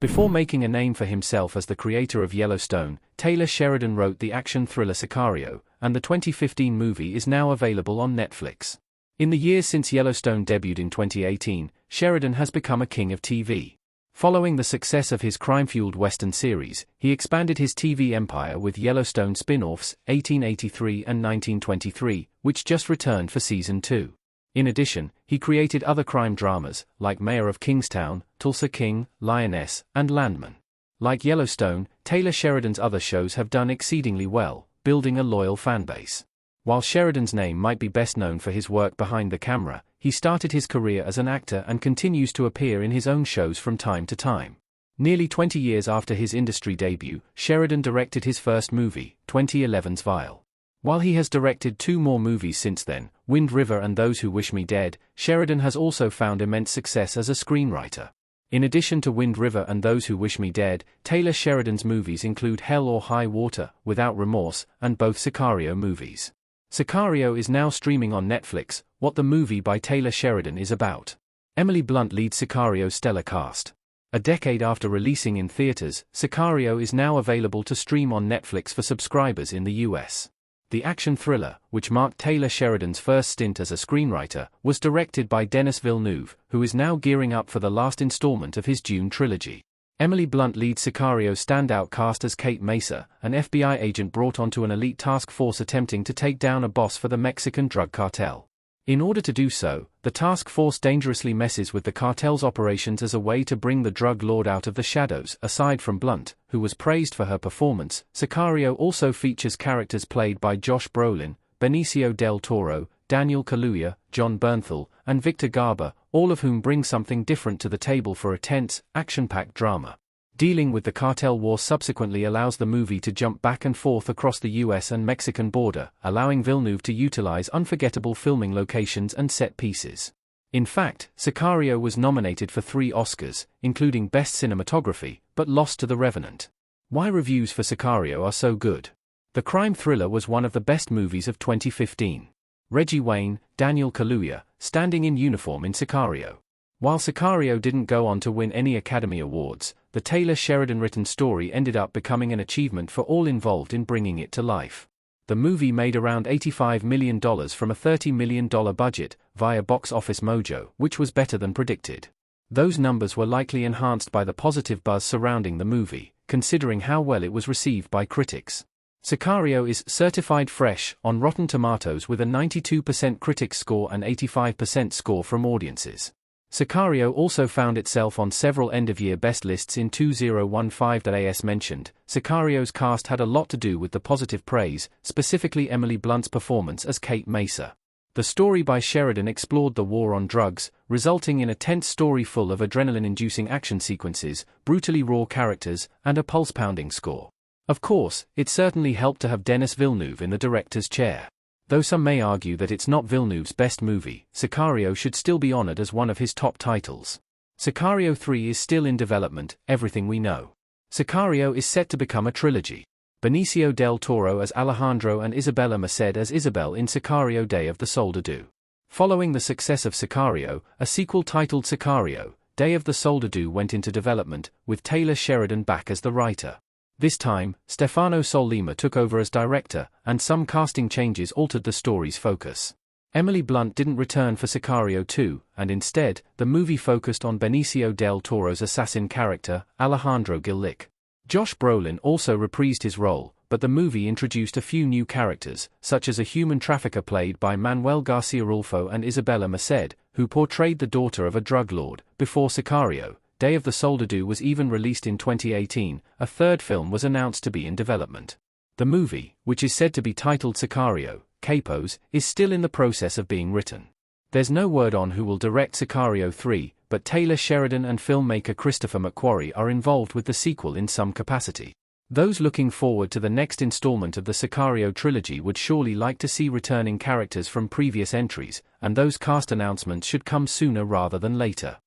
Before making a name for himself as the creator of Yellowstone, Taylor Sheridan wrote the action thriller Sicario, and the 2015 movie is now available on Netflix. In the years since Yellowstone debuted in 2018, Sheridan has become a king of TV. Following the success of his crime-fueled Western series, he expanded his TV empire with Yellowstone spin-offs, 1883 and 1923, which just returned for Season 2. In addition, he created other crime dramas, like Mayor of Kingstown, Tulsa King, Lioness, and Landman. Like Yellowstone, Taylor Sheridan's other shows have done exceedingly well, building a loyal fanbase. While Sheridan's name might be best known for his work behind the camera, he started his career as an actor and continues to appear in his own shows from time to time. Nearly 20 years after his industry debut, Sheridan directed his first movie, 2011's Vile. While he has directed 2 more movies since then, Wind River and Those Who Wish Me Dead, Sheridan has also found immense success as a screenwriter. In addition to Wind River and Those Who Wish Me Dead, Taylor Sheridan's movies include Hell or High Water, Without Remorse, and both Sicario movies. Sicario is now streaming on Netflix. What the movie by Taylor Sheridan is about. Emily Blunt leads Sicario's stellar cast. A decade after releasing in theaters, Sicario is now available to stream on Netflix for subscribers in the US. The action thriller, which marked Taylor Sheridan's first stint as a screenwriter, was directed by Denis Villeneuve, who is now gearing up for the last installment of his Dune trilogy. Emily Blunt leads Sicario's standout cast as Kate Mesa, an FBI agent brought onto an elite task force attempting to take down a boss for the Mexican drug cartel. In order to do so, the task force dangerously messes with the cartel's operations as a way to bring the drug lord out of the shadows. Aside from Blunt, who was praised for her performance, Sicario also features characters played by Josh Brolin, Benicio del Toro, Daniel Kaluuya, John Bernthal, and Victor Garber, all of whom bring something different to the table for a tense, action-packed drama. Dealing with the cartel war subsequently allows the movie to jump back and forth across the US and Mexican border, allowing Villeneuve to utilize unforgettable filming locations and set pieces. In fact, Sicario was nominated for 3 Oscars, including Best Cinematography, but lost to The Revenant. Why reviews for Sicario are so good? The crime thriller was one of the best movies of 2015. Reggie Wayne, Daniel Kaluuya, standing in uniform in Sicario. While Sicario didn't go on to win any Academy Awards, the Taylor Sheridan written story ended up becoming an achievement for all involved in bringing it to life. The movie made around $85 million from a $30 million budget, via Box Office Mojo, which was better than predicted. Those numbers were likely enhanced by the positive buzz surrounding the movie, considering how well it was received by critics. Sicario is certified fresh on Rotten Tomatoes with a 92% critics score and 85% score from audiences. Sicario also found itself on several end-of-year best lists in 2015. As mentioned, Sicario's cast had a lot to do with the positive praise, specifically Emily Blunt's performance as Kate Mesa. The story by Sheridan explored the war on drugs, resulting in a tense story full of adrenaline-inducing action sequences, brutally raw characters, and a pulse-pounding score. Of course, it certainly helped to have Denis Villeneuve in the director's chair. Though some may argue that it's not Villeneuve's best movie, Sicario should still be honored as one of his top titles. Sicario 3 is still in development, everything we know. Sicario is set to become a trilogy. Benicio del Toro as Alejandro and Isabella Merced as Isabel in Sicario Day of the Soldado. Following the success of Sicario, a sequel titled Sicario, Day of the Soldado went into development, with Taylor Sheridan back as the writer. This time, Stefano Sollima took over as director, and some casting changes altered the story's focus. Emily Blunt didn't return for Sicario 2, and instead, the movie focused on Benicio del Toro's assassin character, Alejandro Gil-Lick. Josh Brolin also reprised his role, but the movie introduced a few new characters, such as a human trafficker played by Manuel Garcia Rulfo and Isabella Merced, who portrayed the daughter of a drug lord. Before Sicario, Day of the Soldado was even released in 2018, a third film was announced to be in development. The movie, which is said to be titled Sicario, Capos, is still in the process of being written. There's no word on who will direct Sicario 3, but Taylor Sheridan and filmmaker Christopher McQuarrie are involved with the sequel in some capacity. Those looking forward to the next installment of the Sicario trilogy would surely like to see returning characters from previous entries, and those cast announcements should come sooner rather than later.